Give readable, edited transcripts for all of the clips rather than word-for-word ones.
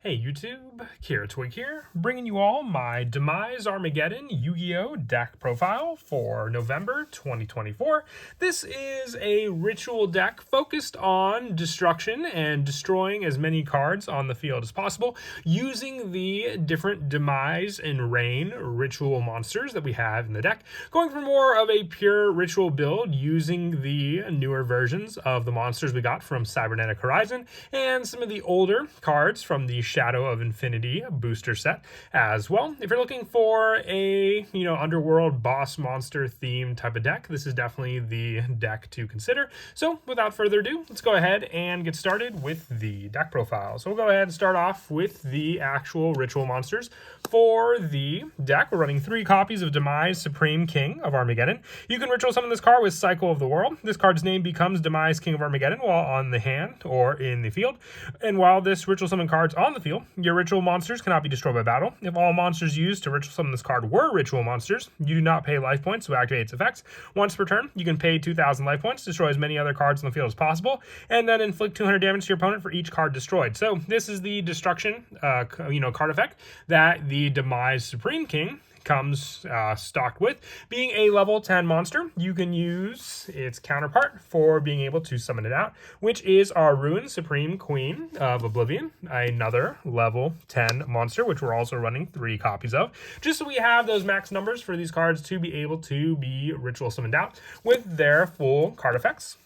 Hey YouTube, Kira Twig here, bringing you all my Demise Armageddon Yu-Gi-Oh! Deck profile for November 2024. This is a ritual deck focused on destruction and destroying as many cards on the field as possible using the different Demise and Rain ritual monsters that we have in the deck, going for more of a pure ritual build using the newer versions of the monsters we got from Cybernetic Horizon and some of the older cards from the Shadow of Infinity booster set as well. If you're looking for a, underworld boss monster theme type of deck, this is definitely the deck to consider. So without further ado, let's go ahead and get started with the deck profile. So we'll go ahead and start off with the actual ritual monsters. For the deck, we're running 3 copies of Demise Supreme King of Armageddon. You can ritual summon this card with Cycle of the World. This card's name becomes Demise King of Armageddon while on the hand or in the field. And while this ritual summon card's on the field, your ritual monsters cannot be destroyed by battle. If all monsters used to ritual summon this card were ritual monsters, you do not pay life points to activate its effects. Once per turn, you can pay 2,000 life points to destroy as many other cards on the field as possible, and then inflict 200 damage to your opponent for each card destroyed. So this is the destruction, card effect that the Demise Supreme King comes stocked with. Being a level 10 monster, you can use its counterpart for being able to summon it out, which is our Ruin Supreme Queen of Oblivion, another level 10 monster, which we're also running 3 copies of, just so we have those max numbers for these cards to be able to be ritual summoned out with their full card effects.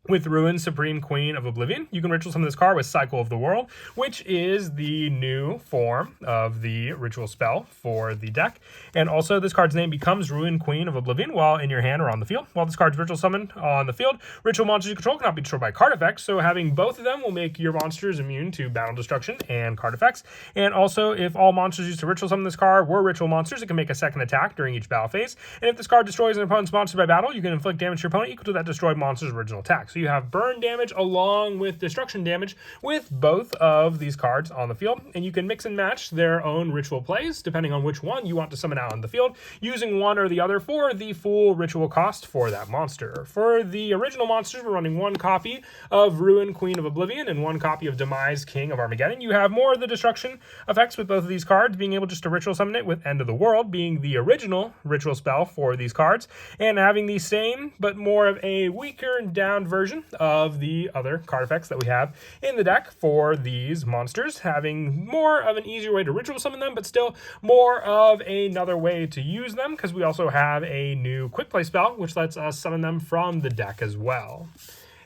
With Ruin Supreme Queen of Oblivion, you can ritual summon this card with Cycle of the World, which is the new form of the ritual spell for the deck. And also, this card's name becomes Ruin Queen of Oblivion while in your hand or on the field. While this card's ritual summoned on the field, ritual monsters you control cannot be destroyed by card effects, so having both of them will make your monsters immune to battle destruction and card effects. And also, if all monsters used to ritual summon this card were ritual monsters, it can make a second attack during each battle phase. And if this card destroys an opponent's monster by battle, you can inflict damage to your opponent equal to that destroyed monster's original attack. So you have burn damage along with destruction damage with both of these cards on the field, and you can mix and match their own ritual plays depending on which one you want to summon out on the field, using one or the other for the full ritual cost for that monster. For the original monsters, we're running 1 copy of Ruin Queen of Oblivion and 1 copy of Demise King of Armageddon. You have more of the destruction effects with both of these cards, being able just to ritual summon it with End of the World being the original ritual spell for these cards, and having the same but more of a weaker and down version of the other card effects that we have in the deck for these monsters, having more of an easier way to ritual summon them, but still more of another way to use them, because we also have a new quick play spell which lets us summon them from the deck as well.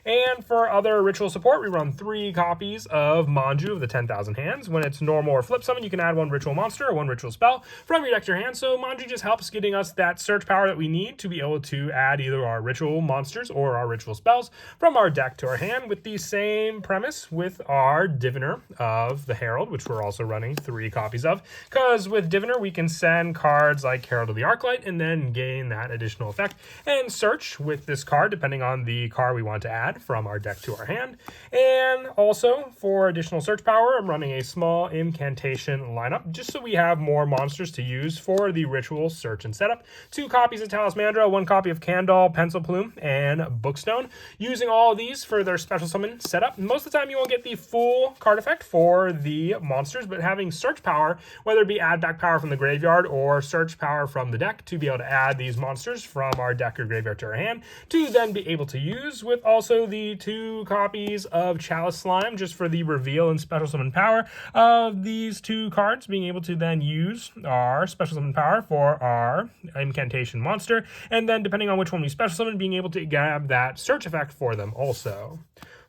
And for other ritual support, we run 3 copies of Manju of the 10,000 Hands. When it's normal or flip summon, you can add 1 ritual monster or 1 ritual spell from your deck to your hand. So Manju just helps getting us that search power that we need to be able to add either our ritual monsters or our ritual spells from our deck to our hand, with the same premise with our Diviner of the Herald, which we're also running 3 copies of. Because with Diviner, we can send cards like Herald of the Arclight and then gain that additional effect, and search with this card depending on the card we want to add from our deck to our hand. And also for additional search power, I'm running a small incantation lineup just so we have more monsters to use for the ritual search and setup. 2 copies of Talismandra, 1 copy of Candle, Pencil Plume, and Bookstone. Using all of these for their special summon setup. Most of the time you won't get the full card effect for the monsters, but having search power, whether it be add back power from the graveyard or search power from the deck, to be able to add these monsters from our deck or graveyard to our hand to then be able to use, with also the 2 copies of Chalice Slime just for the reveal and special summon power of these 2 cards, being able to then use our special summon power for our incantation monster, and then depending on which one we special summon, being able to grab that search effect for them also.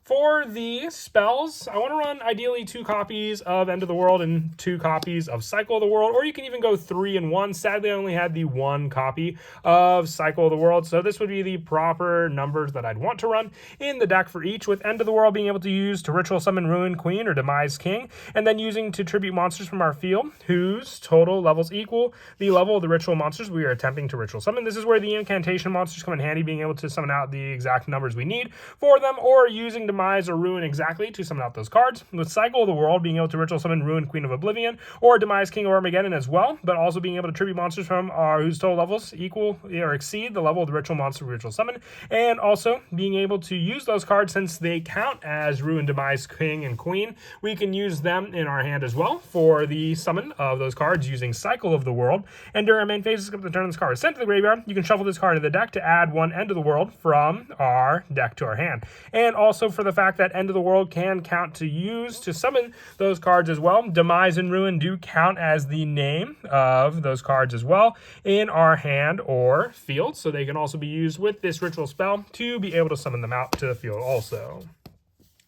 For the spells, I want to run ideally 2 copies of End of the World and 2 copies of Cycle of the World, or you can even go 3 in 1. Sadly, I only had the 1 copy of Cycle of the World, so this would be the proper numbers that I'd want to run in the deck for each, with End of the World being able to use to ritual summon Ruin Queen or Demise King, and then using to tribute monsters from our field whose total levels equal the level of the ritual monsters we are attempting to ritual summon. This is where the incantation monsters come in handy, being able to summon out the exact numbers we need for them, or using Demise Demise or Ruin exactly to summon out those cards. With Cycle of the World, being able to ritual summon Ruin Queen of Oblivion or Demise King of Armageddon as well, but also being able to tribute monsters from whose total levels equal or exceed the level of the ritual monster we ritual summon, and also being able to use those cards since they count as Ruin, Demise, King, and Queen. We can use them in our hand as well for the summon of those cards using Cycle of the World. And during our main phase, skip the turn this card is sent to the graveyard. You can shuffle this card into the deck to add one End of the World from our deck to our hand. And also for the fact that End of the World can count to use to summon those cards as well. Demise and Ruin do count as the name of those cards as well in our hand or field, so they can also be used with this ritual spell to be able to summon them out to the field also.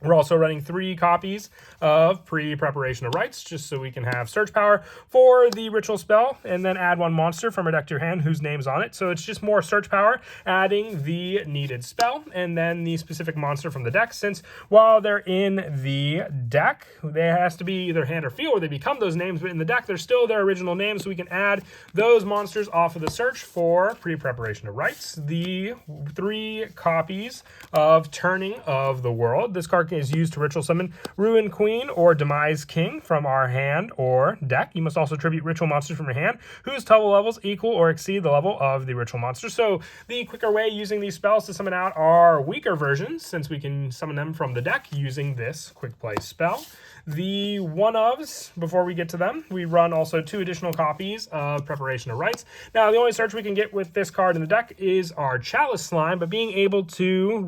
We're also running 3 copies of Pre-Preparation of Rites, just so we can have search power for the ritual spell, and then add 1 monster from our deck to your hand whose name's on it. So it's just more search power, adding the needed spell, and then the specific monster from the deck, since while they're in the deck, they has to be either hand or field, where they become those names, but in the deck, they're still their original names, so we can add those monsters off of the search for Pre-Preparation of Rites. The 3 copies of Turning of the World. This card is used to ritual summon Ruin Queen or Demise King from our hand or deck. You must also tribute ritual monsters from your hand whose total levels equal or exceed the level of the ritual monster. So the quicker way using these spells to summon out our weaker versions, since we can summon them from the deck using this quick play spell. The one-ofs, before we get to them, we run also 2 additional copies of Preparation of Rites. Now, the only search we can get with this card in the deck is our Chalice Slime, but being able to,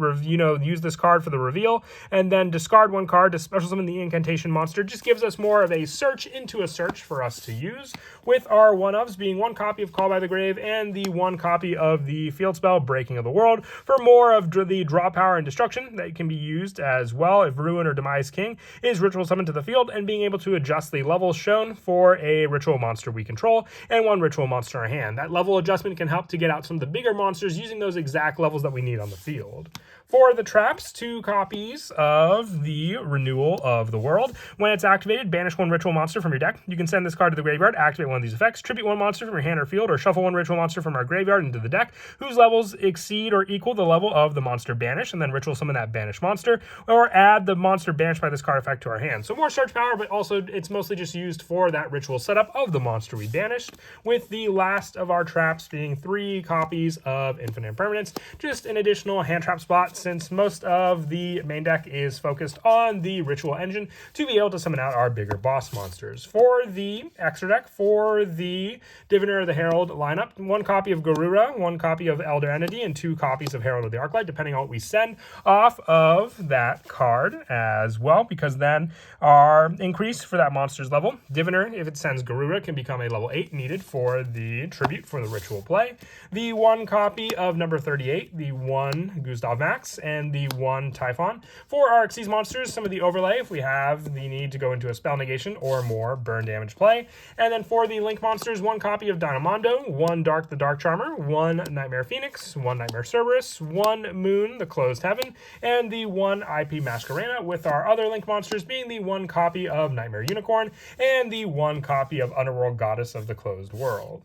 use this card for the reveal and then discard 1 card to special summon the incantation monster just gives us more of a search into a search for us to use, with our one-ofs being 1 copy of Call by the Grave and the 1 copy of the field spell Breaking of the World for more of the draw power and destruction that can be used as well if Ruin or Demise King is ritual summoned to the field, and being able to adjust the levels shown for a ritual monster we control and 1 ritual monster in our hand. That level adjustment can help to get out some of the bigger monsters using those exact levels that we need on the field. For the traps, 2 copies of the Renewal of the World. When it's activated, banish 1 ritual monster from your deck. You can send this card to the graveyard, activate 1 of these effects, tribute 1 monster from your hand or field, or shuffle 1 ritual monster from our graveyard into the deck whose levels exceed or equal the level of the monster banished, and then ritual summon that banished monster, or add the monster banished by this card effect to our hand. So more search power, but also it's mostly just used for that ritual setup of the monster we banished, with the last of our traps being 3 copies of Infinite Impermanence, just an additional hand trap spot since most of the main deck is focused on the ritual engine to be able to summon out our bigger boss monsters. For the extra deck, for the Diviner of the Herald lineup, 1 copy of Garura, 1 copy of Elder Entity, and 2 copies of Herald of the Arclight, depending on what we send off of that card as well, because then our increase for that monster's level, Diviner, if it sends Garura, can become a level 8 needed for the tribute for the ritual play. The 1 copy of number 38, the 1 Gustav Max, and the 1 Typhon. For our Xyz monsters, some of the overlay if we have the need to go into a spell negation or more burn damage play. And then for the Link monsters, 1 copy of Dynamondo, 1 Dark the Dark Charmer, 1 Nightmare Phoenix, 1 Nightmare Cerberus, 1 Moon the Closed Heaven, and the 1 IP Masquerena, with our other Link monsters being the 1 copy of Nightmare Unicorn and the 1 copy of Underworld Goddess of the Closed World.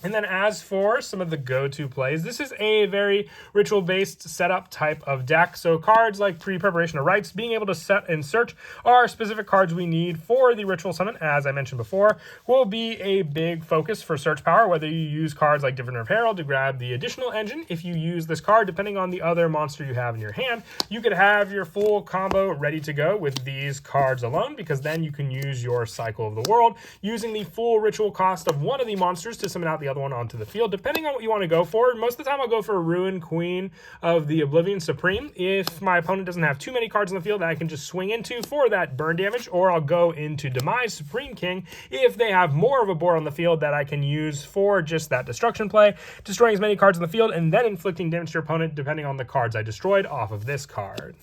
And then as for some of the go-to plays, this is a very ritual-based setup type of deck. So cards like Pre-Preparation of Rites, being able to set and search our specific cards we need for the ritual summon, as I mentioned before, will be a big focus for search power, whether you use cards like Diviner of Herald to grab the additional engine. If you use this card, depending on the other monster you have in your hand, you could have your full combo ready to go with these cards alone, because then you can use your Cycle of the World, using the full ritual cost of 1 of the monsters to summon out the other one onto the field, depending on what you want to go for. Most of the time I'll go for Ruin Queen of the Oblivion Supreme if my opponent doesn't have too many cards in the field that I can just swing into for that burn damage, or I'll go into Demise Supreme King if they have more of a board on the field that I can use for just that destruction play, destroying as many cards in the field and then inflicting damage to your opponent depending on the cards I destroyed off of this card.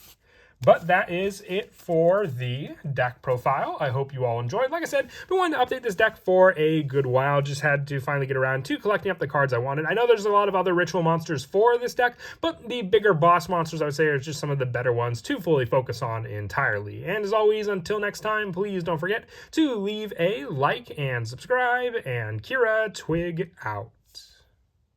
But that is it for the deck profile. I hope you all enjoyed. Like I said, been wanting to update this deck for a good while. Just had to finally get around to collecting up the cards I wanted. I know there's a lot of other ritual monsters for this deck, but the bigger boss monsters, I would say, are just some of the better ones to fully focus on entirely. And as always, until next time, please don't forget to leave a like and subscribe, and Kira Twig out.